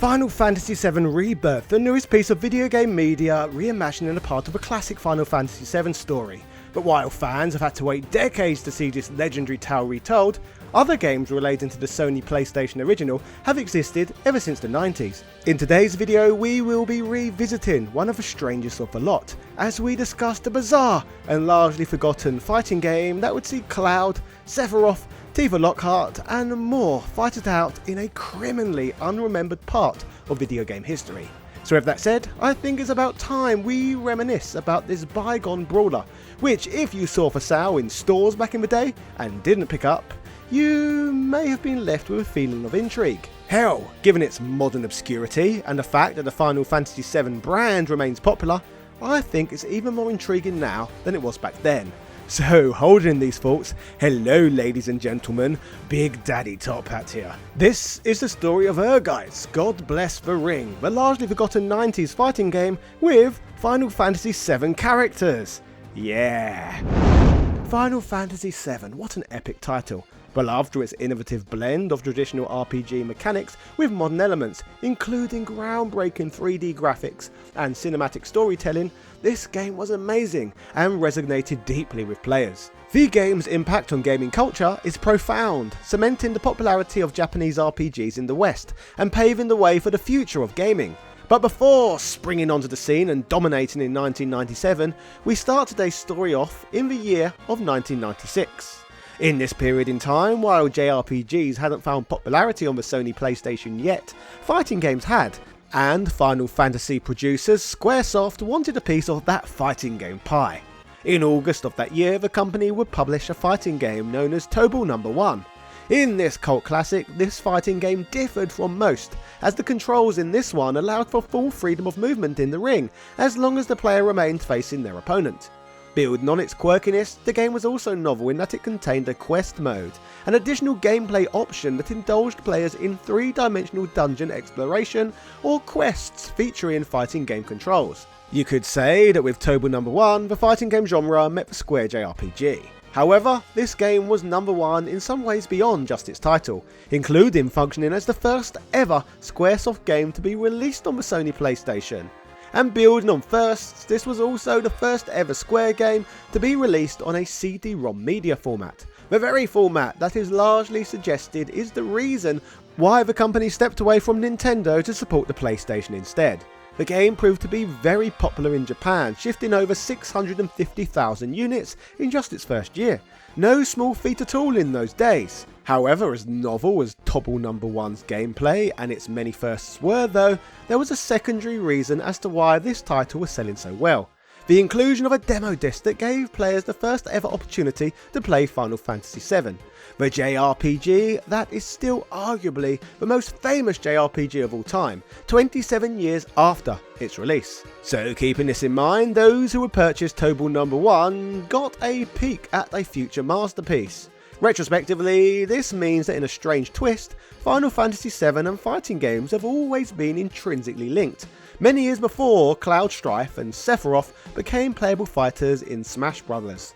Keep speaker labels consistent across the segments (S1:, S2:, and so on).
S1: Final Fantasy VII Rebirth, the newest piece of video game media reimagining a part of a classic Final Fantasy VII story. But while fans have had to wait decades to see this legendary tale retold, other games relating to the Sony PlayStation original have existed ever since the 90s. In today's video we will be revisiting one of the strangest of the lot, as we discuss the bizarre and largely forgotten fighting game that would see Cloud, Sephiroth, Tifa Lockhart and more fight it out in a criminally unremembered part of video game history. So with that said, I think it's about time we reminisce about this bygone brawler, which if you saw for sale in stores back in the day and didn't pick up, you may have been left with a feeling of intrigue. Hell, given its modern obscurity and the fact that the Final Fantasy VII brand remains popular, I think it's even more intriguing now than it was back then. So, holding these thoughts, hello ladies and gentlemen, Big Daddy Top Hat here. This is the story of Ehrgeiz, God Bless the Ring, the largely forgotten 90s fighting game with Final Fantasy VII characters. Yeah. Final Fantasy VII, what an epic title. Beloved for its innovative blend of traditional RPG mechanics with modern elements, including groundbreaking 3D graphics and cinematic storytelling, this game was amazing and resonated deeply with players. The game's impact on gaming culture is profound, cementing the popularity of Japanese RPGs in the West and paving the way for the future of gaming. But before springing onto the scene and dominating in 1997, we start today's story off in the year of 1996. In this period in time, while JRPGs hadn't found popularity on the Sony PlayStation yet, fighting games had, and Final Fantasy producers Squaresoft wanted a piece of that fighting game pie. In August of that year, the company would publish a fighting game known as Tobal No. 1. In this cult classic, this fighting game differed from most, as the controls in this one allowed for full freedom of movement in the ring, as long as the player remained facing their opponent. Building on its quirkiness, the game was also novel in that it contained a quest mode, an additional gameplay option that indulged players in three-dimensional dungeon exploration or quests featuring fighting game controls. You could say that with Tobal No. 1, the fighting game genre met the Square JRPG. However, this game was number one in some ways beyond just its title, including functioning as the first ever Squaresoft game to be released on the Sony PlayStation. And building on firsts, this was also the first ever Square game to be released on a CD-ROM media format. The very format that is largely suggested is the reason why the company stepped away from Nintendo to support the PlayStation instead. The game proved to be very popular in Japan, shifting over 650,000 units in just its first year. No small feat at all in those days. However, as novel as Tobal No. 1's gameplay and its many firsts were though, there was a secondary reason as to why this title was selling so well. The inclusion of a demo disc that gave players the first ever opportunity to play Final Fantasy VII, the JRPG that is still arguably the most famous JRPG of all time, 27 years after its release. So keeping this in mind, those who would purchase Tobal No. 1 got a peek at a future masterpiece. Retrospectively, this means that in a strange twist, Final Fantasy VII and fighting games have always been intrinsically linked. Many years before, Cloud Strife and Sephiroth became playable fighters in Smash Bros.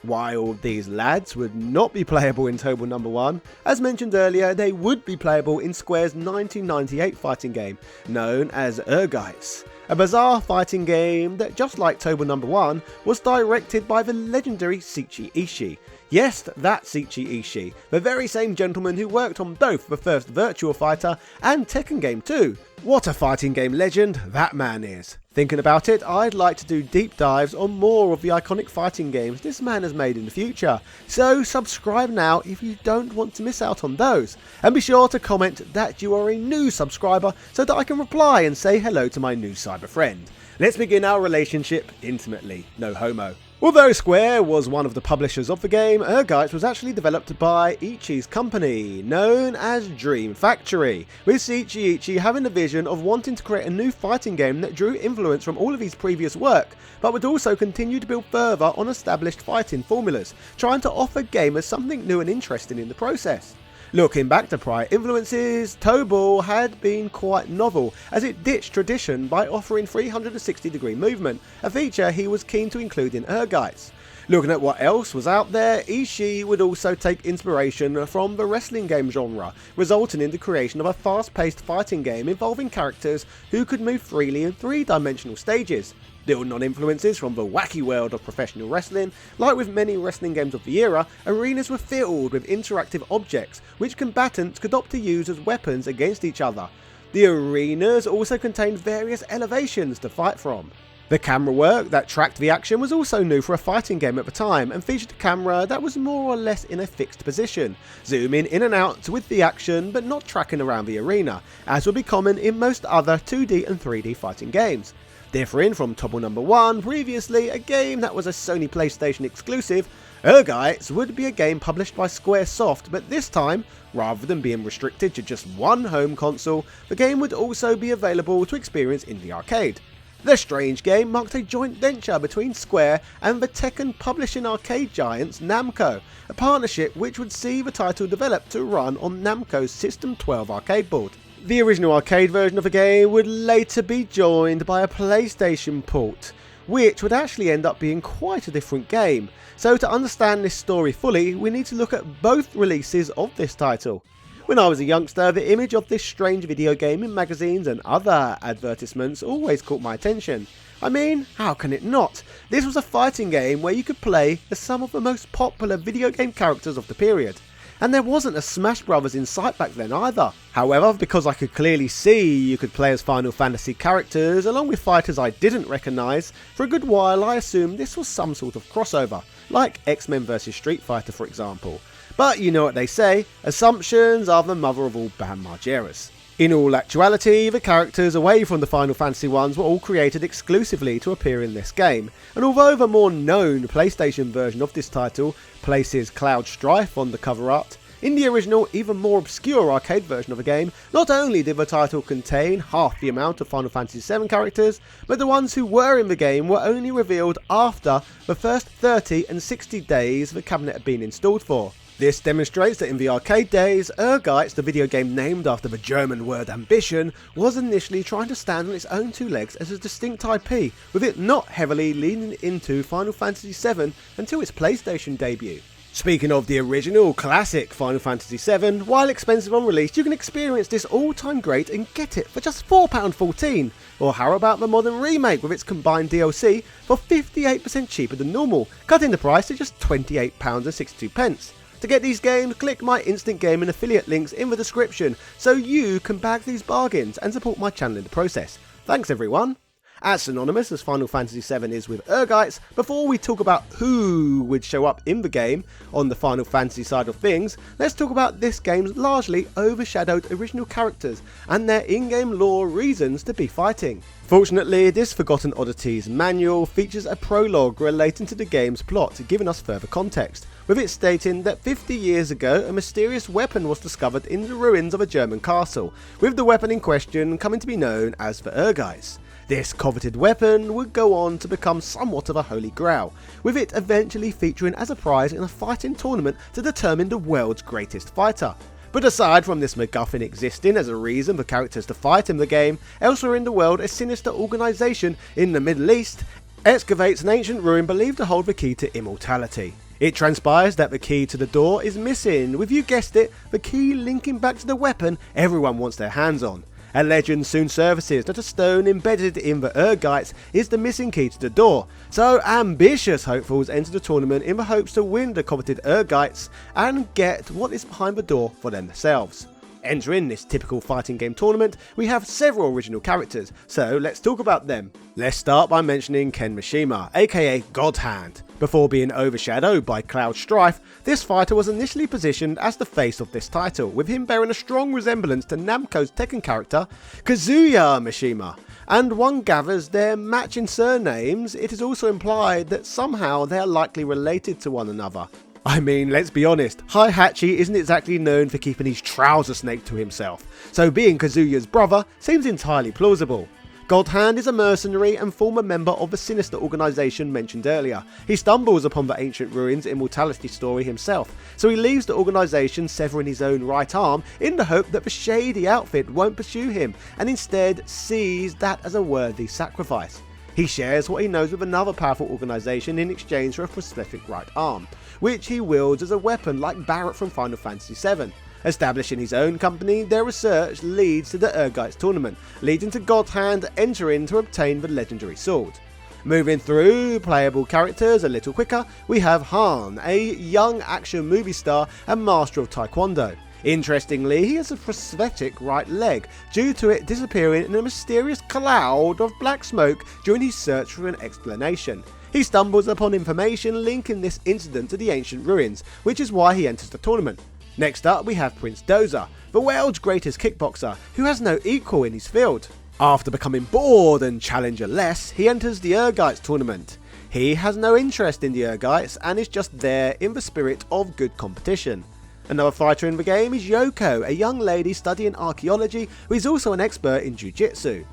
S1: While these lads would not be playable in Tobal No. 1, as mentioned earlier, they would be playable in Square's 1998 fighting game, known as Ehrgeiz. A bizarre fighting game that, just like Tobal No. 1, was directed by the legendary Seiichi Ishii. Yes, that Seiichi Ishii, the very same gentleman who worked on both the first Virtua Fighter and Tekken game 2. What a fighting game legend that man is. Thinking about it, I'd like to do deep dives on more of the iconic fighting games this man has made in the future. So subscribe now if you don't want to miss out on those. And be sure to comment that you are a new subscriber so that I can reply and say hello to my new cyber friend. Let's begin our relationship intimately, no homo. Although Square was one of the publishers of the game, Ehrgeiz was actually developed by Ichii's company, known as Dream Factory, with Seiichi Ishii having the vision of wanting to create a new fighting game that drew influence from all of his previous work, but would also continue to build further on established fighting formulas, trying to offer gamers something new and interesting in the process. Looking back to prior influences, Tobal had been quite novel, as it ditched tradition by offering 360-degree movement, a feature he was keen to include in Ehrgeiz. Looking at what else was out there, Ishii would also take inspiration from the wrestling game genre, resulting in the creation of a fast-paced fighting game involving characters who could move freely in three-dimensional stages. Building on influences from the wacky world of professional wrestling, like with many wrestling games of the era, arenas were filled with interactive objects which combatants could opt to use as weapons against each other. The arenas also contained various elevations to fight from. The camera work that tracked the action was also new for a fighting game at the time and featured a camera that was more or less in a fixed position, zooming in and out with the action but not tracking around the arena, as would be common in most other 2D and 3D fighting games. Differing from Tobble No. 1, previously a game that was a Sony PlayStation exclusive, Ehrgeiz would be a game published by Squaresoft, but this time, rather than being restricted to just one home console, the game would also be available to experience in the arcade. The strange game marked a joint venture between Square and the Tekken publishing arcade giants Namco, a partnership which would see the title developed to run on Namco's System 12 arcade board. The original arcade version of the game would later be joined by a PlayStation port, which would actually end up being quite a different game. So to understand this story fully, we need to look at both releases of this title. When I was a youngster, the image of this strange video game in magazines and other advertisements always caught my attention. I mean, how can it not? This was a fighting game where you could play as some of the most popular video game characters of the period. And there wasn't a Smash Brothers in sight back then either. However, because I could clearly see you could play as Final Fantasy characters along with fighters I didn't recognise, for a good while I assumed this was some sort of crossover, like X-Men vs Street Fighter for example. But you know what they say, assumptions are the mother of all bad margeras. In all actuality, the characters away from the Final Fantasy ones were all created exclusively to appear in this game, and although the more known PlayStation version of this title places Cloud Strife on the cover art, in the original, even more obscure arcade version of the game, not only did the title contain half the amount of Final Fantasy VII characters, but the ones who were in the game were only revealed after the first 30 and 60 days the cabinet had been installed for. This demonstrates that in the arcade days, Ehrgeiz, the video game named after the German word ambition, was initially trying to stand on its own two legs as a distinct IP, with it not heavily leaning into Final Fantasy VII until its PlayStation debut. Speaking of the original classic Final Fantasy VII, while expensive on release, you can experience this all-time great and get it for just £4.14. Or how about the modern remake with its combined DLC for 58% cheaper than normal, cutting the price to just £28.62. To get these games, click my Instant Gaming affiliate links in the description so you can bag these bargains and support my channel in the process. Thanks everyone! As synonymous as Final Fantasy VII is with Ehrgeiz, before we talk about who would show up in the game on the Final Fantasy side of things, let's talk about this game's largely overshadowed original characters and their in-game lore reasons to be fighting. Fortunately, this Forgotten Oddities manual features a prologue relating to the game's plot, giving us further context, with it stating that 50 years ago a mysterious weapon was discovered in the ruins of a German castle, with the weapon in question coming to be known as the Ehrgeiz. This coveted weapon would go on to become somewhat of a holy grail, with it eventually featuring as a prize in a fighting tournament to determine the world's greatest fighter. But aside from this MacGuffin existing as a reason for characters to fight in the game, elsewhere in the world a sinister organisation in the Middle East excavates an ancient ruin believed to hold the key to immortality. It transpires that the key to the door is missing, with, you guessed it, the key linking back to the weapon everyone wants their hands on. A legend soon surfaces that a stone embedded in the Ehrgeiz is the missing key to the door, so ambitious hopefuls enter the tournament in the hopes to win the coveted Ehrgeiz and get what is behind the door for themselves. Entering this typical fighting game tournament, we have several original characters, so let's talk about them. Let's start by mentioning Ken Mishima, aka God Hand. Before being overshadowed by Cloud Strife, this fighter was initially positioned as the face of this title, with him bearing a strong resemblance to Namco's Tekken character, Kazuya Mishima. And one gathers their matching surnames, it is also implied that somehow they are likely related to one another. I mean, let's be honest, Heihachi isn't exactly known for keeping his trouser snake to himself, so being Kazuya's brother seems entirely plausible. Godhand is a mercenary and former member of the sinister organisation mentioned earlier. He stumbles upon the ancient ruins immortality story himself, so he leaves the organisation severing his own right arm in the hope that the shady outfit won't pursue him, and instead sees that as a worthy sacrifice. He shares what he knows with another powerful organisation in exchange for a prosthetic right arm, which he wields as a weapon like Barrett from Final Fantasy VII. Establishing his own company, their research leads to the Ehrgeiz tournament, leading to Godhand entering to obtain the legendary sword. Moving through playable characters a little quicker, we have Han, a young action movie star and master of Taekwondo. Interestingly, he has a prosthetic right leg, due to it disappearing in a mysterious cloud of black smoke during his search for an explanation. He stumbles upon information linking this incident to the ancient ruins, which is why he enters the tournament. Next up we have Prince Doza, the world's greatest kickboxer, who has no equal in his field. After becoming bored and challenger-less, he enters the Ehrgeiz tournament. He has no interest in the Ehrgeiz and is just there in the spirit of good competition. Another fighter in the game is Yoko, a young lady studying archaeology who is also an expert in jiu-jitsu.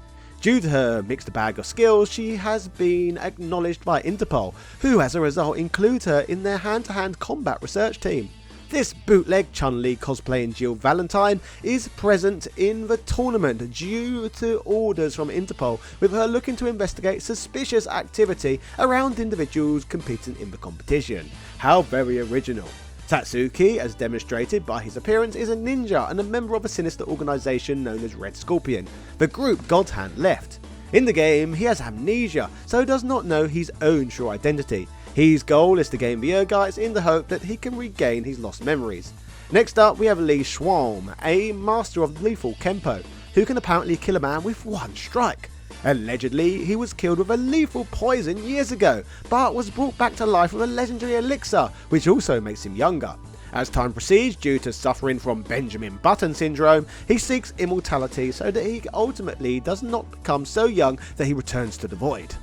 S1: Due to her mixed bag of skills, she has been acknowledged by Interpol, who as a result include her in their hand-to-hand combat research team. This bootleg Chun-Li cosplaying Jill Valentine is present in the tournament due to orders from Interpol, with her looking to investigate suspicious activity around individuals competing in the competition. How very original. Tatsuki, as demonstrated by his appearance, is a ninja and a member of a sinister organisation known as Red Scorpion, the group Godhand left. In the game, he has amnesia, so does not know his own true identity. His goal is to gain the Ehrgeiz in the hope that he can regain his lost memories. Next up we have Li Shuang, a master of lethal Kempo, who can apparently kill a man with one strike. Allegedly, he was killed with a lethal poison years ago, but was brought back to life with a legendary elixir, which also makes him younger. As time proceeds, due to suffering from Benjamin Button syndrome, he seeks immortality so that he ultimately does not become so young that he returns to the void.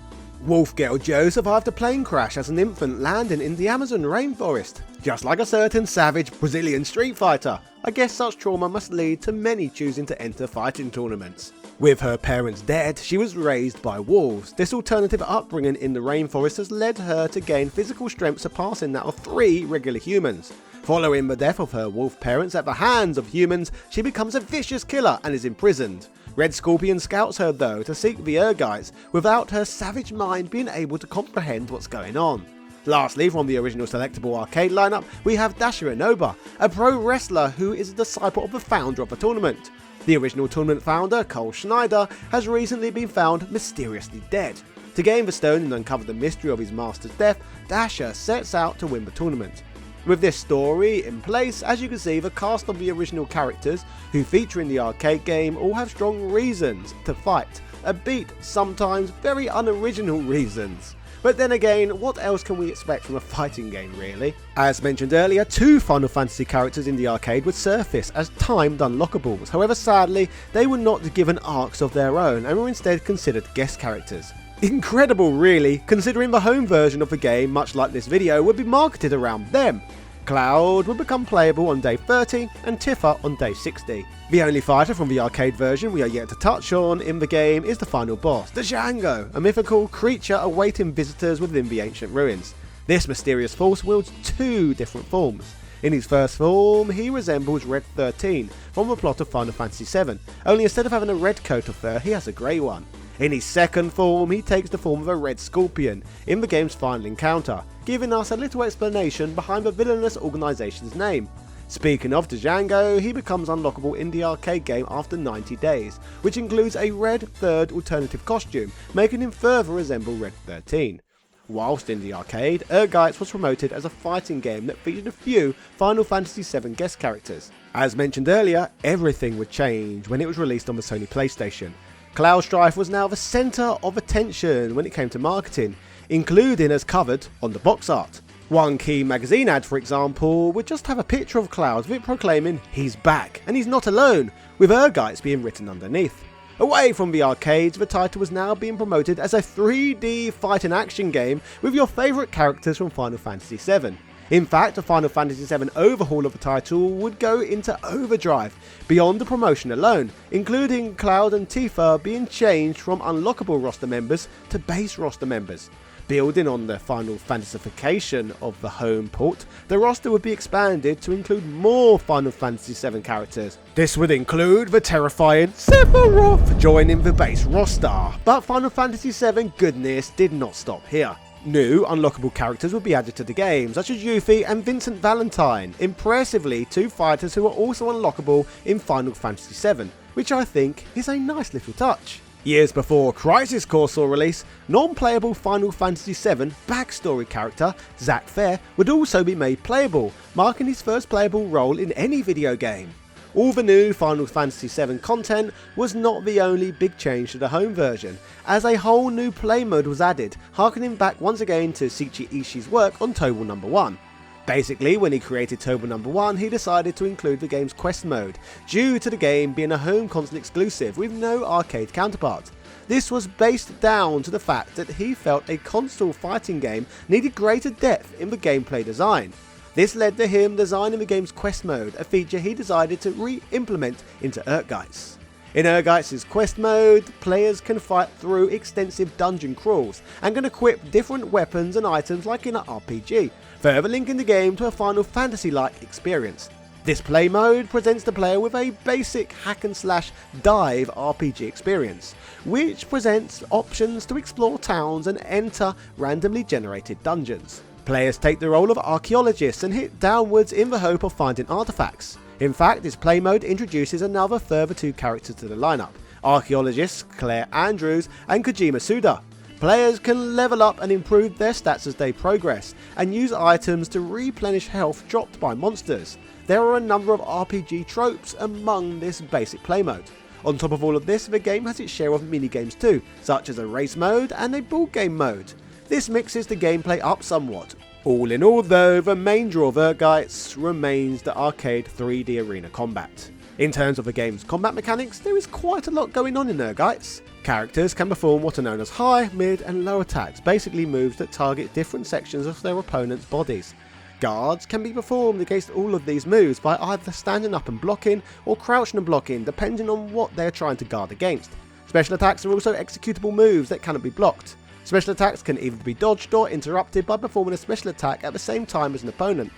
S1: Wolf Girl Joe survived a plane crash as an infant landing in the Amazon rainforest, just like a certain savage Brazilian street fighter. I guess such trauma must lead to many choosing to enter fighting tournaments. With her parents dead, she was raised by wolves. This alternative upbringing in the rainforest has led her to gain physical strength surpassing that of 3 regular humans. Following the death of her wolf parents at the hands of humans, she becomes a vicious killer and is imprisoned. Red Scorpion scouts her though to seek the Ehrgeiz, without her savage mind being able to comprehend what's going on. Lastly, from the original selectable arcade lineup, we have Dasha Inoba, a pro wrestler who is a disciple of the founder of the tournament. The original tournament founder, Cole Schneider, has recently been found mysteriously dead. To gain the stone and uncover the mystery of his master's death, Dasha sets out to win the tournament. With this story in place, as you can see, the cast of the original characters who feature in the arcade game all have strong reasons to fight, albeit sometimes very unoriginal reasons. But then again, what else can we expect from a fighting game really? As mentioned earlier, 2 Final Fantasy characters in the arcade would surface as timed unlockables, however sadly they were not given arcs of their own and were instead considered guest characters. Incredible really, considering the home version of the game, much like this video, would be marketed around them. Cloud would become playable on day 30 and Tifa on day 60. The only fighter from the arcade version we are yet to touch on in the game is the final boss, the Django, a mythical creature awaiting visitors within the ancient ruins. This mysterious force wields 2 different forms. In his first form, he resembles Red 13 from the plot of Final Fantasy VII, only instead of having a red coat of fur, he has a grey one. In his second form, he takes the form of a Red Scorpion in the game's final encounter, giving us a little explanation behind the villainous organisation's name. Speaking of Django, he becomes unlockable in the arcade game after 90 days, which includes a Red 3rd alternative costume, making him further resemble Red 13. Whilst in the arcade, Ehrgeiz was promoted as a fighting game that featured a few Final Fantasy VII guest characters. As mentioned earlier, everything would change when it was released on the Sony PlayStation. Cloud Strife was now the centre of attention when it came to marketing, including as covered on the box art. One key magazine ad, for example, would just have a picture of Cloud with it proclaiming he's back and he's not alone, with Ehrgeiz being written underneath. Away from the arcades, the title was now being promoted as a 3D fight and action game with your favourite characters from Final Fantasy VII. In fact, a Final Fantasy VII overhaul of the title would go into overdrive beyond the promotion alone, including Cloud and Tifa being changed from unlockable roster members to base roster members. Building on the Final Fantasyfication of the home port, the roster would be expanded to include more Final Fantasy VII characters. This would include the terrifying Sephiroth joining the base roster, but Final Fantasy VII goodness did not stop here. New, unlockable characters would be added to the game, such as Yuffie and Vincent Valentine, impressively 2 fighters who are also unlockable in Final Fantasy VII, which I think is a nice little touch. Years before Crisis Core saw release, non-playable Final Fantasy VII backstory character Zack Fair would also be made playable, marking his first playable role in any video game. All the new Final Fantasy VII content was not the only big change to the home version, as a whole new play mode was added, harkening back once again to Seiichi Ishii's work on Tobal No. 1. Basically, when he created Tobal No. 1, he decided to include the game's quest mode, due to the game being a home console exclusive with no arcade counterpart. This was based down to the fact that he felt a console fighting game needed greater depth in the gameplay design. This led to him designing the game's quest mode, a feature he decided to re-implement into Ehrgeiz. In Ehrgeiz's quest mode, players can fight through extensive dungeon crawls and can equip different weapons and items like in an RPG, further linking the game to a Final Fantasy-like experience. This play mode presents the player with a basic hack-and-slash dive RPG experience, which presents options to explore towns and enter randomly generated dungeons. Players take the role of archaeologists and hit downwards in the hope of finding artifacts. In fact, this play mode introduces another further 2 characters to the lineup, archaeologists Claire Andrews and Kojima Suda. Players can level up and improve their stats as they progress, and use items to replenish health dropped by monsters. There are a number of RPG tropes among this basic play mode. On top of all of this, the game has its share of minigames too, such as a race mode and a board game mode. This mixes the gameplay up somewhat. All in all though, the main draw of Ehrgeiz remains the arcade 3D arena combat. In terms of the game's combat mechanics, there is quite a lot going on in Ehrgeiz. Characters can perform what are known as high, mid and low attacks, basically moves that target different sections of their opponent's bodies. Guards can be performed against all of these moves by either standing up and blocking or crouching and blocking, depending on what they are trying to guard against. Special attacks are also executable moves that cannot be blocked. Special attacks can either be dodged or interrupted by performing a special attack at the same time as an opponent.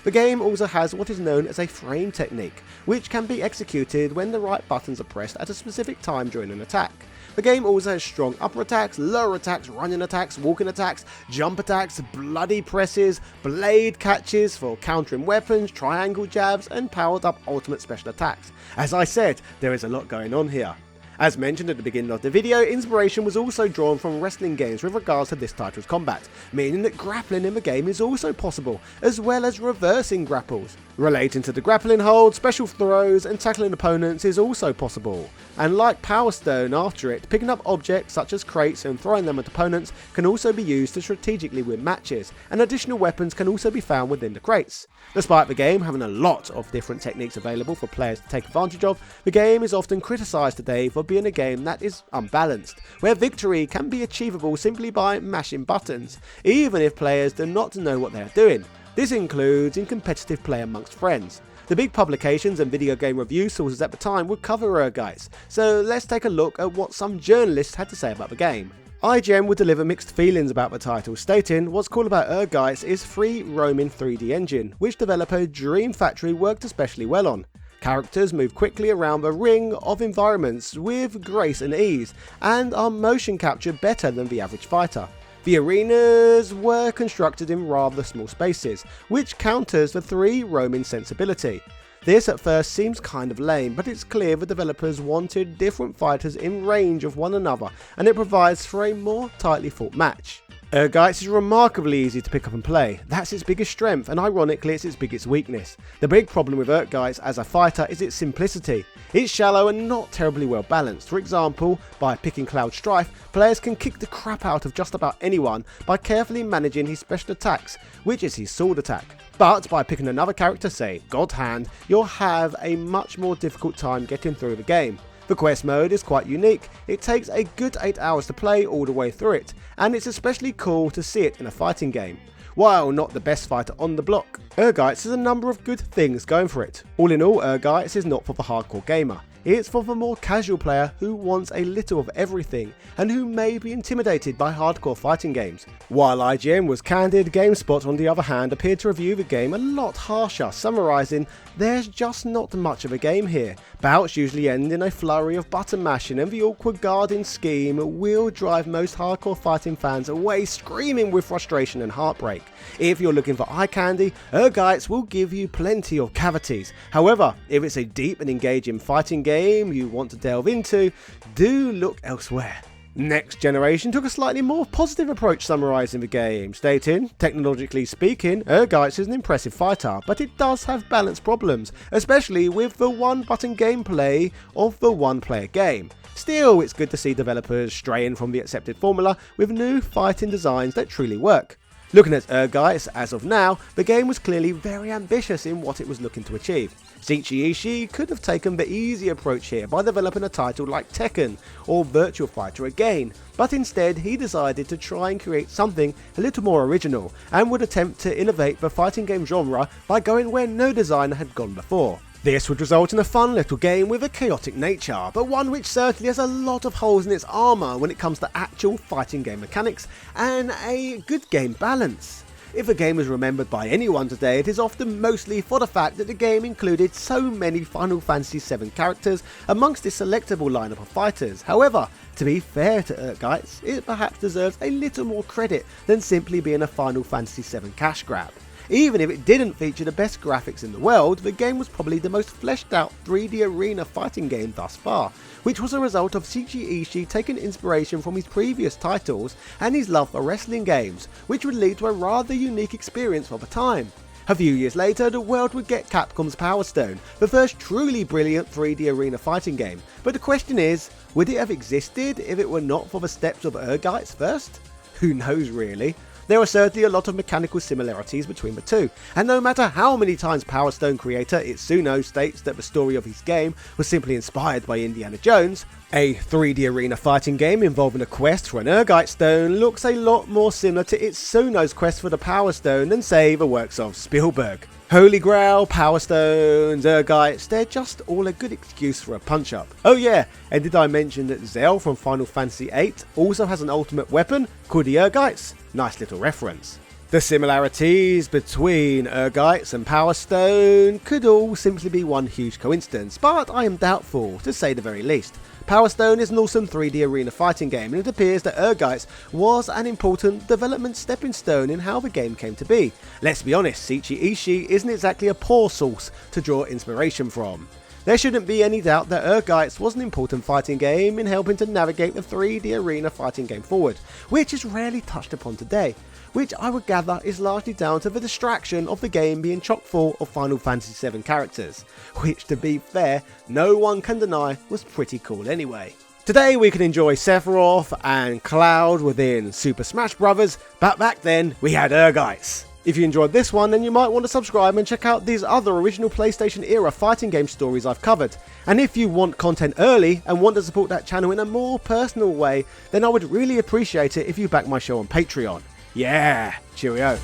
S1: The game also has what is known as a frame technique, which can be executed when the right buttons are pressed at a specific time during an attack. The game also has strong upper attacks, lower attacks, running attacks, walking attacks, jump attacks, bloody presses, blade catches for countering weapons, triangle jabs and powered up ultimate special attacks. As I said, there is a lot going on here. As mentioned at the beginning of the video, inspiration was also drawn from wrestling games with regards to this title's combat, meaning that grappling in the game is also possible, as well as reversing grapples. Relating to the grappling hold, special throws and tackling opponents is also possible, and like Power Stone after it, picking up objects such as crates and throwing them at opponents can also be used to strategically win matches, and additional weapons can also be found within the crates. Despite the game having a lot of different techniques available for players to take advantage of, the game is often criticised today for being a game that is unbalanced, where victory can be achievable simply by mashing buttons, even if players do not know what they are doing. This includes in competitive play amongst friends. The big publications and video game review sources at the time would cover Ehrgeiz, so let's take a look at what some journalists had to say about the game. IGN would deliver mixed feelings about the title, stating what's cool about Ehrgeiz is free roaming 3D engine, which developer Dream Factory worked especially well on. Characters move quickly around the ring of environments with grace and ease, and are motion captured better than the average fighter. The arenas were constructed in rather small spaces, which counters the 3 roaming sensibility. This at first seems kind of lame, but it's clear the developers wanted different fighters in range of one another, and it provides for a more tightly fought match. Ehrgeiz is remarkably easy to pick up and play. That's its biggest strength, and ironically it's its biggest weakness. The big problem with Ehrgeiz as a fighter is its simplicity. It's shallow and not terribly well balanced. For example, by picking Cloud Strife, players can kick the crap out of just about anyone by carefully managing his special attacks, which is his sword attack. But by picking another character, say God Hand, you'll have a much more difficult time getting through the game. The quest mode is quite unique. It takes a good 8 hours to play all the way through it, and it's especially cool to see it in a fighting game. While not the best fighter on the block, Ehrgeiz has a number of good things going for it. All in all, Ehrgeiz is not for the hardcore gamer. It's for the more casual player who wants a little of everything and who may be intimidated by hardcore fighting games. While IGN was candid, GameSpot on the other hand appeared to review the game a lot harsher, summarising, "There's just not much of a game here. Bouts usually end in a flurry of button mashing and the awkward guarding scheme will drive most hardcore fighting fans away screaming with frustration and heartbreak. If you're looking for eye candy, Ehrgeiz will give you plenty of cavities. However, if it's a deep and engaging fighting game you want to delve into, do look elsewhere." Next Generation took a slightly more positive approach summarising the game, stating, "Technologically speaking, Ehrgeiz is an impressive fighter, but it does have balance problems, especially with the one-button gameplay of the one-player game. Still, it's good to see developers straying from the accepted formula with new fighting designs that truly work." Looking at Ehrgeiz as of now, the game was clearly very ambitious in what it was looking to achieve. Seiichi Ishii could have taken the easy approach here by developing a title like Tekken or Virtua Fighter again, but instead he decided to try and create something a little more original and would attempt to innovate the fighting game genre by going where no designer had gone before. This would result in a fun little game with a chaotic nature, but one which certainly has a lot of holes in its armour when it comes to actual fighting game mechanics and a good game balance. If a game is remembered by anyone today, it is often mostly for the fact that the game included so many Final Fantasy VII characters amongst its selectable lineup of fighters. However, to be fair to Ehrgeiz, it perhaps deserves a little more credit than simply being a Final Fantasy VII cash grab. Even if it didn't feature the best graphics in the world, the game was probably the most fleshed out 3D arena fighting game thus far, which was a result of Seiichi Ishii taking inspiration from his previous titles and his love for wrestling games, which would lead to a rather unique experience for the time. A few years later, the world would get Capcom's Power Stone, the first truly brilliant 3D arena fighting game, but the question is, would it have existed if it were not for the steps of Ehrgeiz first? Who knows really? There are certainly a lot of mechanical similarities between the two, and no matter how many times Power Stone creator Itsuno states that the story of his game was simply inspired by Indiana Jones, a 3D arena fighting game involving a quest for an Ehrgeiz stone looks a lot more similar to Itsuno's quest for the Power Stone than say the works of Spielberg. Holy Grail, Power Stones, Ehrgeiz, they're just all a good excuse for a punch-up. Oh yeah, and did I mention that Zell from Final Fantasy VIII also has an ultimate weapon called the Ehrgeiz? Nice little reference. The similarities between Ehrgeiz and Power Stone could all simply be one huge coincidence, but I am doubtful, to say the very least. Power Stone is an awesome 3D arena fighting game, and it appears that Ehrgeiz was an important development stepping stone in how the game came to be. Let's be honest, Seiichi Ishii isn't exactly a poor source to draw inspiration from. There shouldn't be any doubt that Ehrgeiz was an important fighting game in helping to navigate the 3D arena fighting game forward, which is rarely touched upon today, which I would gather is largely down to the distraction of the game being chock full of Final Fantasy VII characters, which to be fair, no one can deny was pretty cool anyway. Today we can enjoy Sephiroth and Cloud within Super Smash Bros, but back then we had Ehrgeiz. If you enjoyed this one, then you might want to subscribe and check out these other original PlayStation era fighting game stories I've covered. And if you want content early and want to support that channel in a more personal way, then I would really appreciate it if you back my show on Patreon. Yeah, cheerio.